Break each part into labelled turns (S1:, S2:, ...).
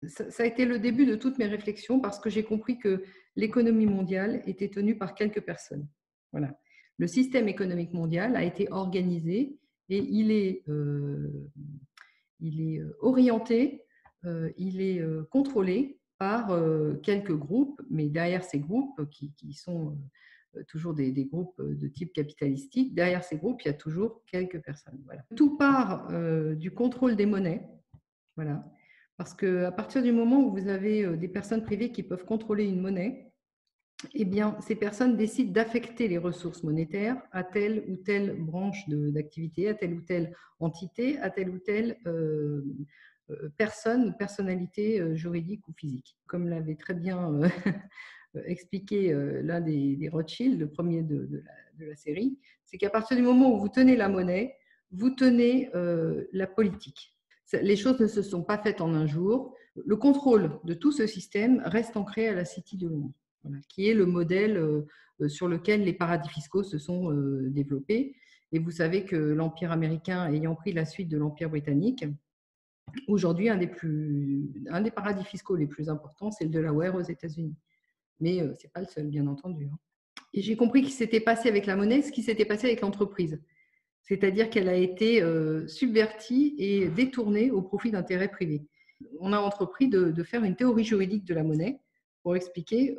S1: Ça a été le début de toutes mes réflexions parce que j'ai compris que l'économie mondiale était tenue par quelques personnes. Voilà. Le système économique mondial a été organisé et il est orienté, il est contrôlé par quelques groupes, mais derrière ces groupes qui sont toujours des groupes de type capitalistique, derrière ces groupes, il y a toujours quelques personnes. Voilà. Tout part du contrôle des monnaies. Voilà. Parce qu'à partir du moment où vous avez des personnes privées qui peuvent contrôler une monnaie, eh bien, ces personnes décident d'affecter les ressources monétaires à telle ou telle branche d'activité, à telle ou telle entité, à telle ou telle personne ou personnalité juridique ou physique. Comme l'avait très bien expliqué l'un des Rothschild, le premier de la série, c'est qu'à partir du moment où vous tenez la monnaie, vous tenez la politique. Les choses ne se sont pas faites en un jour. Le contrôle de tout ce système reste ancré à la City de Londres, voilà, qui est le modèle sur lequel les paradis fiscaux se sont développés. Et vous savez que l'Empire américain ayant pris la suite de l'Empire britannique, aujourd'hui, un des paradis fiscaux les plus importants, c'est le Delaware aux États-Unis. Mais ce n'est pas le seul, bien entendu. Et j'ai compris qu'il s'était passé avec la monnaie ce qui s'était passé avec l'entreprise. C'est-à-dire qu'elle a été subvertie et détournée au profit d'intérêts privés. On a entrepris de faire une théorie juridique de la monnaie pour expliquer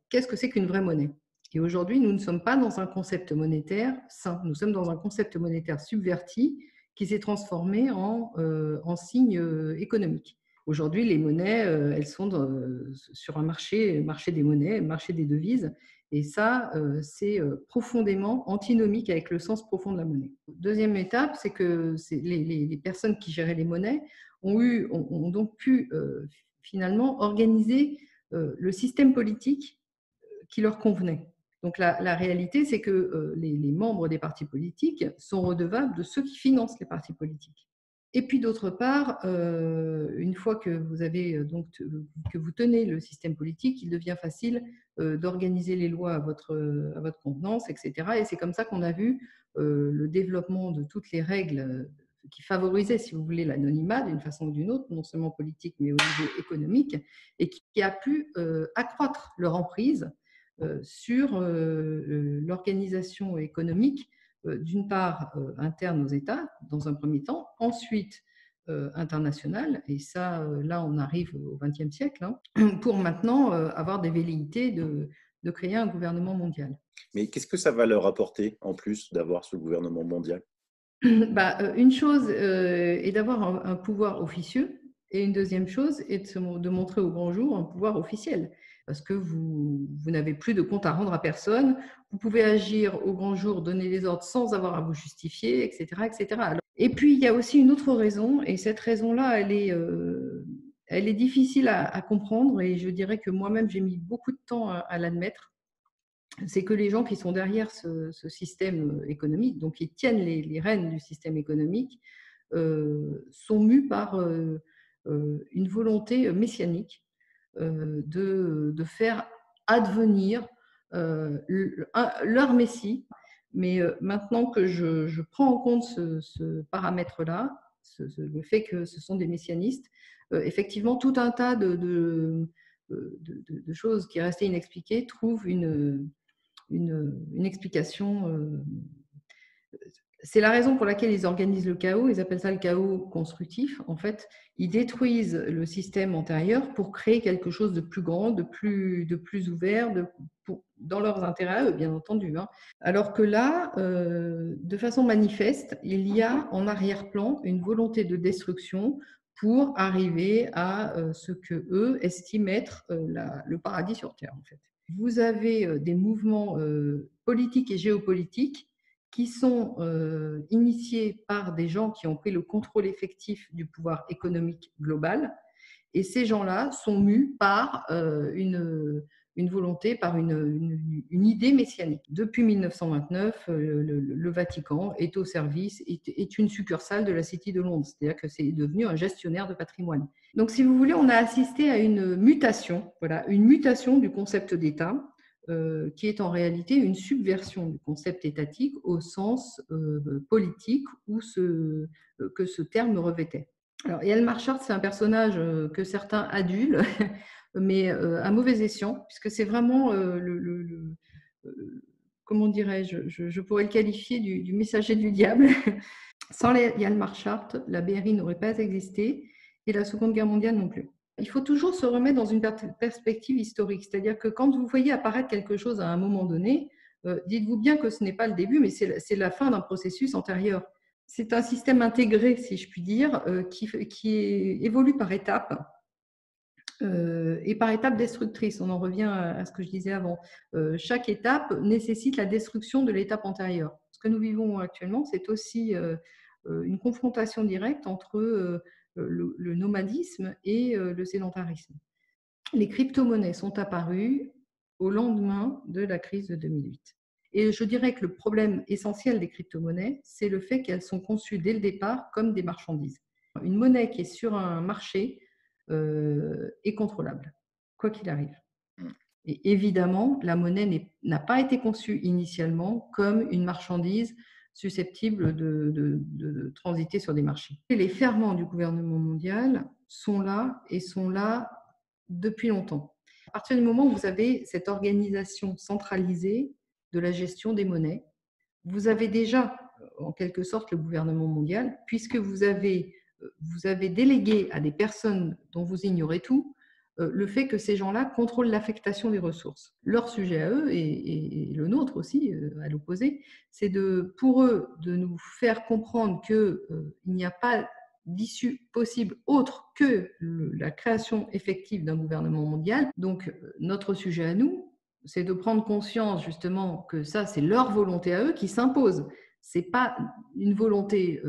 S1: qu'est-ce que c'est qu'une vraie monnaie. Et aujourd'hui, nous ne sommes pas dans un concept monétaire sain, nous sommes dans un concept monétaire subverti qui s'est transformé en signe économique. Aujourd'hui, les monnaies, elles sont sur un marché des monnaies, le marché des devises, et ça, c'est profondément antinomique avec le sens profond de la monnaie. Deuxième étape, c'est que les personnes qui géraient les monnaies ont donc pu finalement organiser le système politique qui leur convenait. Donc la réalité, c'est que les membres des partis politiques sont redevables de ceux qui financent les partis politiques. Et puis d'autre part, une fois que vous tenez le système politique, il devient facile d'organiser les lois à votre contenance, etc. Et c'est comme ça qu'on a vu le développement de toutes les règles qui favorisaient, si vous voulez, l'anonymat d'une façon ou d'une autre, non seulement politique, mais au niveau économique, et qui a pu accroître leur emprise sur l'organisation économique, d'une part interne aux États, dans un premier temps, ensuite internationale, et ça, là, on arrive au XXe siècle, pour maintenant avoir des velléités de créer un gouvernement mondial.
S2: Mais qu'est-ce que ça va leur apporter, en plus d'avoir ce gouvernement mondial?
S1: Une chose est d'avoir un pouvoir officieux, et une deuxième chose est de montrer au grand jour un pouvoir officiel, parce que vous n'avez plus de compte à rendre à personne, vous pouvez agir au grand jour, donner des ordres sans avoir à vous justifier, etc. etc. Alors, et puis, il y a aussi une autre raison, et cette raison-là, elle est difficile à comprendre, et je dirais que moi-même, j'ai mis beaucoup de temps à l'admettre. C'est que les gens qui sont derrière ce système économique, donc qui tiennent les rênes du système économique, sont mus par une volonté messianique de faire advenir leur Messie. Mais maintenant que je prends en compte ce paramètre-là, le fait que ce sont des messianistes, effectivement, tout un tas de choses qui restaient inexpliquées trouvent une explication. C'est la raison pour laquelle ils organisent le chaos. Ils appellent ça le chaos constructif. En fait, ils détruisent le système antérieur pour créer quelque chose de plus grand, de plus ouvert, dans leurs intérêts à eux, bien entendu. Alors que là, de façon manifeste, il y a en arrière-plan une volonté de destruction pour arriver à ce que eux estiment être le paradis sur Terre, en fait. Vous avez des mouvements politiques et géopolitiques qui sont initiés par des gens qui ont pris le contrôle effectif du pouvoir économique global. Et ces gens-là sont mus par une volonté, par une idée messianique. Depuis 1929, le Vatican est au service, est une succursale de la City de Londres, c'est-à-dire que c'est devenu un gestionnaire de patrimoine. Donc, si vous voulez, on a assisté à une mutation du concept d'État, qui est en réalité une subversion du concept étatique au sens politique que ce terme revêtait. Alors, Yann Marchard, c'est un personnage que certains adulent, mais à mauvais escient, puisque c'est vraiment euh, comment dirais-je, je pourrais le qualifier du messager du diable. Sans Yann Marchard, la BRI n'aurait pas existé et la Seconde Guerre mondiale non plus. Il faut toujours se remettre dans une perspective historique, c'est-à-dire que quand vous voyez apparaître quelque chose à un moment donné, dites-vous bien que ce n'est pas le début, mais c'est la fin d'un processus antérieur. C'est un système intégré, si je puis dire, qui évolue par étapes et par étapes destructrices. On en revient à ce que je disais avant. Chaque étape nécessite la destruction de l'étape antérieure. Ce que nous vivons actuellement, c'est aussi une confrontation directe entre le nomadisme et le sédentarisme. Les crypto-monnaies sont apparues au lendemain de la crise de 2008. Et je dirais que le problème essentiel des crypto-monnaies, c'est le fait qu'elles sont conçues dès le départ comme des marchandises. Une monnaie qui est sur un marché est contrôlable, quoi qu'il arrive. Et évidemment, la monnaie n'a pas été conçue initialement comme une marchandise susceptible de transiter sur des marchés. Et les ferments du gouvernement mondial sont là et sont là depuis longtemps. À partir du moment où vous avez cette organisation centralisée de la gestion des monnaies, vous avez déjà, en quelque sorte, le gouvernement mondial, puisque vous avez délégué à des personnes dont vous ignorez tout le fait que ces gens-là contrôlent l'affectation des ressources. Leur sujet à eux, et le nôtre aussi, à l'opposé, c'est pour eux de nous faire comprendre qu'il n'y a pas d'issue possible autre que la création effective d'un gouvernement mondial. Donc, notre sujet à nous, c'est de prendre conscience justement que ça, c'est leur volonté à eux qui s'impose. Ce n'est pas une volonté,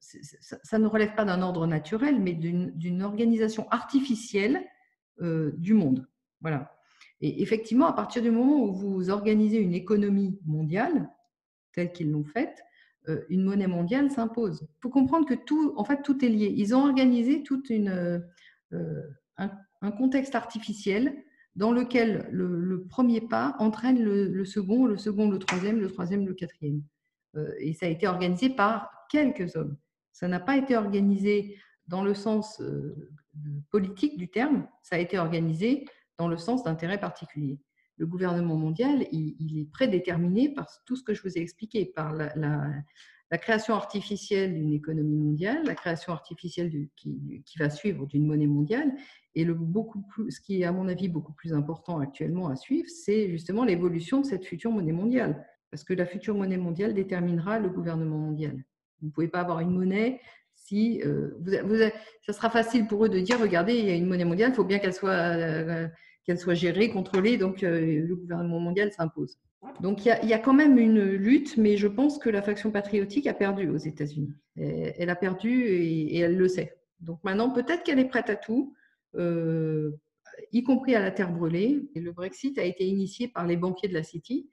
S1: ça ne relève pas d'un ordre naturel, mais d'une organisation artificielle du monde. Voilà. Et effectivement, à partir du moment où vous organisez une économie mondiale, telle qu'ils l'ont faite, une monnaie mondiale s'impose. Il faut comprendre que tout est lié. Ils ont organisé un contexte artificiel dans lequel le premier pas entraîne le second, le troisième, le quatrième. Et ça a été organisé par quelques hommes. Ça n'a pas été organisé dans le sens politique du terme, ça a été organisé dans le sens d'intérêts particuliers. Le gouvernement mondial, il est prédéterminé par tout ce que je vous ai expliqué, par la création artificielle d'une économie mondiale, la création artificielle qui va suivre d'une monnaie mondiale, et ce qui est à mon avis beaucoup plus important actuellement à suivre, c'est justement l'évolution de cette future monnaie mondiale, parce que la future monnaie mondiale déterminera le gouvernement mondial. Vous ne pouvez pas avoir une monnaie si ça sera facile pour eux de dire regardez, il y a une monnaie mondiale, il faut bien qu'elle soit gérée, contrôlée, donc le gouvernement mondial s'impose. Donc il y a quand même une lutte, mais je pense que la faction patriotique a perdu aux États-Unis. Elle a perdu et elle le sait. Donc maintenant, peut-être qu'elle est prête à tout, y compris à la terre brûlée. Et le Brexit a été initié par les banquiers de la City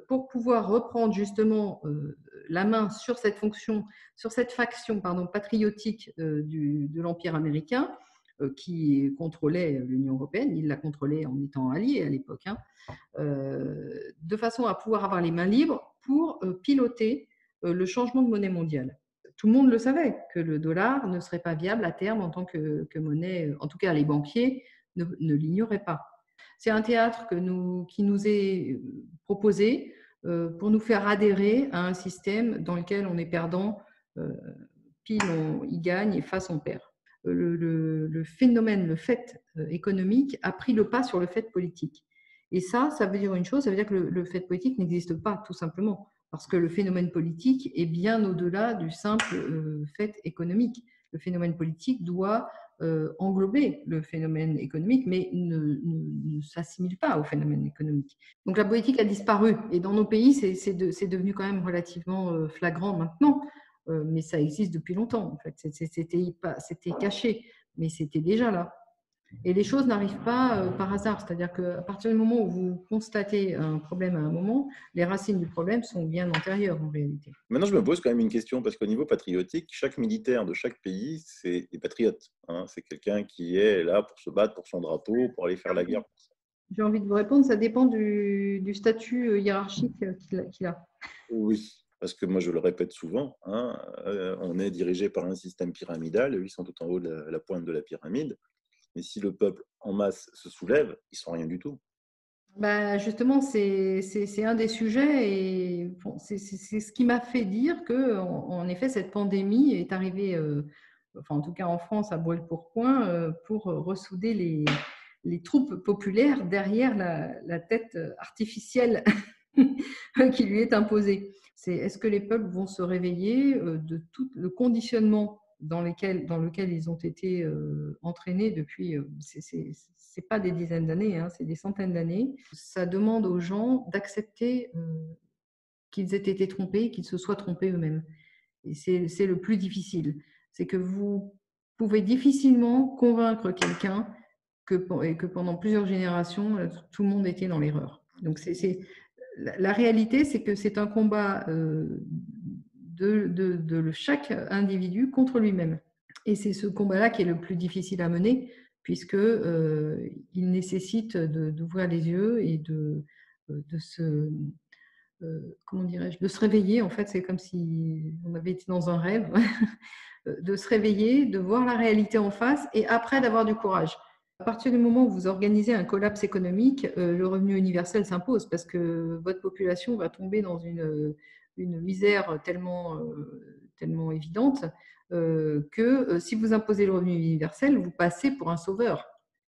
S1: pour pouvoir reprendre justement la main sur cette faction patriotique de l'Empire américain qui contrôlait l'Union européenne. Il la contrôlait en étant allié à l'époque, de façon à pouvoir avoir les mains libres pour piloter le changement de monnaie mondiale. Tout le monde le savait, que le dollar ne serait pas viable à terme en tant que monnaie, en tout cas les banquiers ne l'ignoraient pas. C'est un théâtre qui nous est proposé pour nous faire adhérer à un système dans lequel on est perdant, pile on y gagne et face on perd. Le phénomène, le fait économique a pris le pas sur le fait politique. Et ça veut dire une chose, ça veut dire que le fait politique n'existe pas, tout simplement, parce que le phénomène politique est bien au-delà du simple fait économique. Le phénomène politique doit englober le phénomène économique, mais ne s'assimile pas au phénomène économique. Donc la politique a disparu, et dans nos pays, c'est devenu quand même relativement flagrant maintenant, mais ça existe depuis longtemps, en fait. C'était caché, mais c'était déjà là. Et les choses n'arrivent pas par hasard, c'est-à-dire qu'à partir du moment où vous constatez un problème à un moment, les racines du problème sont bien antérieures en réalité.
S2: Maintenant, je me pose quand même une question, parce qu'au niveau patriotique, chaque militaire de chaque pays, c'est des patriotes. C'est quelqu'un qui est là pour se battre pour son drapeau, pour aller faire la guerre.
S1: J'ai envie de vous répondre, ça dépend du statut hiérarchique qu'il a.
S2: Oui. Parce que moi, je le répète souvent, hein, on est dirigé par un système pyramidal, eux, ils sont tout en haut de la pointe de la pyramide. Mais si le peuple en masse se soulève, ils sont rien du tout.
S1: Bah, justement, c'est un des sujets et bon, c'est ce qui m'a fait dire que, en effet, cette pandémie est arrivée, enfin en tout cas en France, à brûle-pourpoint, pour ressouder les troupes populaires derrière la tête artificielle qui lui est imposée. C'est est-ce que les peuples vont se réveiller de tout le conditionnement dans lequel ils ont été entraînés depuis, c'est pas des dizaines d'années, hein, c'est des centaines d'années. Ça demande aux gens d'accepter qu'ils aient été trompés, qu'ils se soient trompés eux-mêmes. Et c'est le plus difficile. C'est que vous pouvez difficilement convaincre quelqu'un que pendant plusieurs générations, tout le monde était dans l'erreur. Donc la réalité, c'est que c'est un combat de chaque individu contre lui-même. Et c'est ce combat-là qui est le plus difficile à mener, puisque il nécessite d'ouvrir les yeux et de se comment dirais-je, de se réveiller. En fait, c'est comme si on avait été dans un rêve, de se réveiller, de voir la réalité en face et après d'avoir du courage. À partir du moment où vous organisez un collapse économique, le revenu universel s'impose parce que votre population va tomber dans une misère tellement évidente que si vous imposez le revenu universel, vous passez pour un sauveur.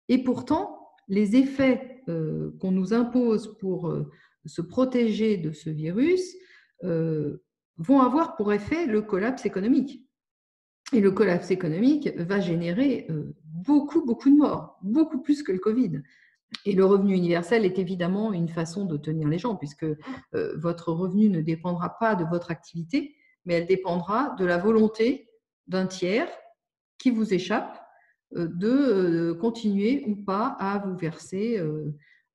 S1: Et pourtant, les effets qu'on nous impose pour se protéger de ce virus vont avoir pour effet le collapse économique. Et le collapse économique va générer beaucoup, beaucoup de morts, beaucoup plus que le Covid. Et le revenu universel est évidemment une façon de tenir les gens, puisque votre revenu ne dépendra pas de votre activité, mais elle dépendra de la volonté d'un tiers qui vous échappe de continuer ou pas à vous verser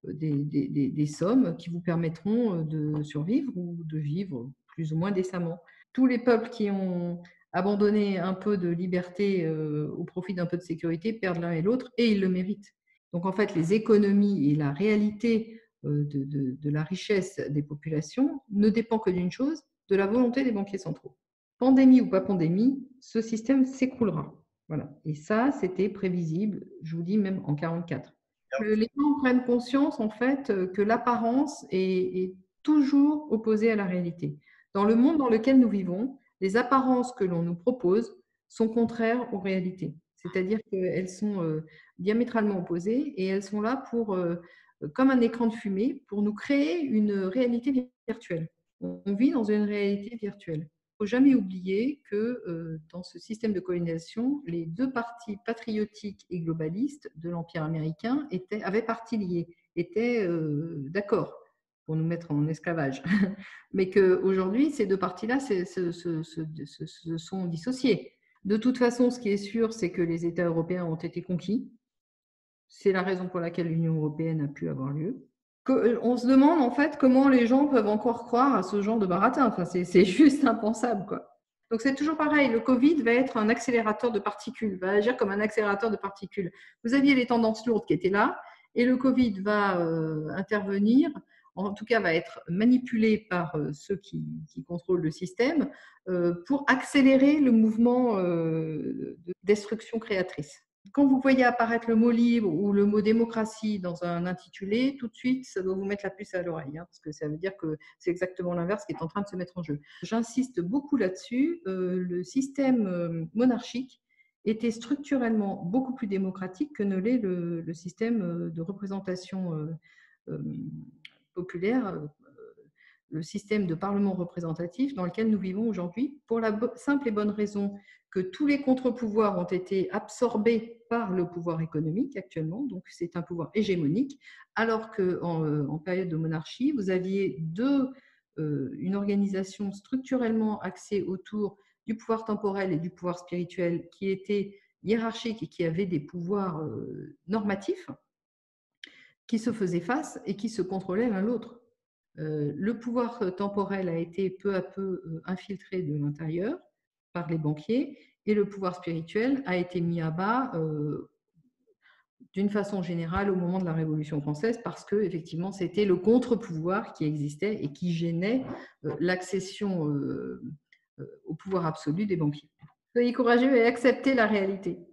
S1: des sommes qui vous permettront de survivre ou de vivre plus ou moins décemment. Tous les peuples qui ont abandonné un peu de liberté au profit d'un peu de sécurité perdent l'un et l'autre, et ils le méritent. Donc en fait, les économies et la réalité de la richesse des populations ne dépend que d'une chose, de la volonté des banquiers centraux. Pandémie ou pas pandémie, ce système s'écroulera. Voilà. Et ça, c'était prévisible, je vous dis même en 1944. Les gens prennent conscience en fait que l'apparence est toujours opposée à la réalité. Dans le monde dans lequel nous vivons, les apparences que l'on nous propose sont contraires aux réalités. C'est-à-dire qu'elles sont diamétralement opposées et elles sont là pour, comme un écran de fumée, pour nous créer une réalité virtuelle. On vit dans une réalité virtuelle. Il ne faut jamais oublier que dans ce système de colonisation, les deux partis patriotiques et globalistes de l'Empire américain avaient partie liée, étaient d'accord pour nous mettre en esclavage. Mais qu'aujourd'hui, ces deux partis-là se sont dissociés. De toute façon, ce qui est sûr, c'est que les États européens ont été conquis. C'est la raison pour laquelle l'Union européenne a pu avoir lieu. On se demande en fait comment les gens peuvent encore croire à ce genre de baratin. Enfin, c'est juste impensable, quoi. Donc c'est toujours pareil, le Covid va être un accélérateur de particules, va agir comme un accélérateur de particules. Vous aviez les tendances lourdes qui étaient là, et le Covid va intervenir, en tout cas va être manipulé par ceux qui contrôlent le système pour accélérer le mouvement de destruction créatrice. Quand vous voyez apparaître le mot libre ou le mot démocratie dans un intitulé, tout de suite, ça doit vous mettre la puce à l'oreille, hein, parce que ça veut dire que c'est exactement l'inverse qui est en train de se mettre en jeu. J'insiste beaucoup là-dessus. Le système monarchique était structurellement beaucoup plus démocratique que ne l'est le système de représentation populaire, le système de parlement représentatif dans lequel nous vivons aujourd'hui, pour la simple et bonne raison que tous les contre-pouvoirs ont été absorbés par le pouvoir économique actuellement, donc c'est un pouvoir hégémonique, alors qu'en période de monarchie, vous aviez une organisation structurellement axée autour du pouvoir temporel et du pouvoir spirituel qui était hiérarchique et qui avait des pouvoirs normatifs qui se faisaient face et qui se contrôlaient l'un l'autre. Le pouvoir temporel a été peu à peu infiltré de l'intérieur par les banquiers et le pouvoir spirituel a été mis à bas d'une façon générale au moment de la Révolution française, parce que effectivement c'était le contre-pouvoir qui existait et qui gênait l'accession au pouvoir absolu des banquiers. Soyez courageux et acceptez la réalité.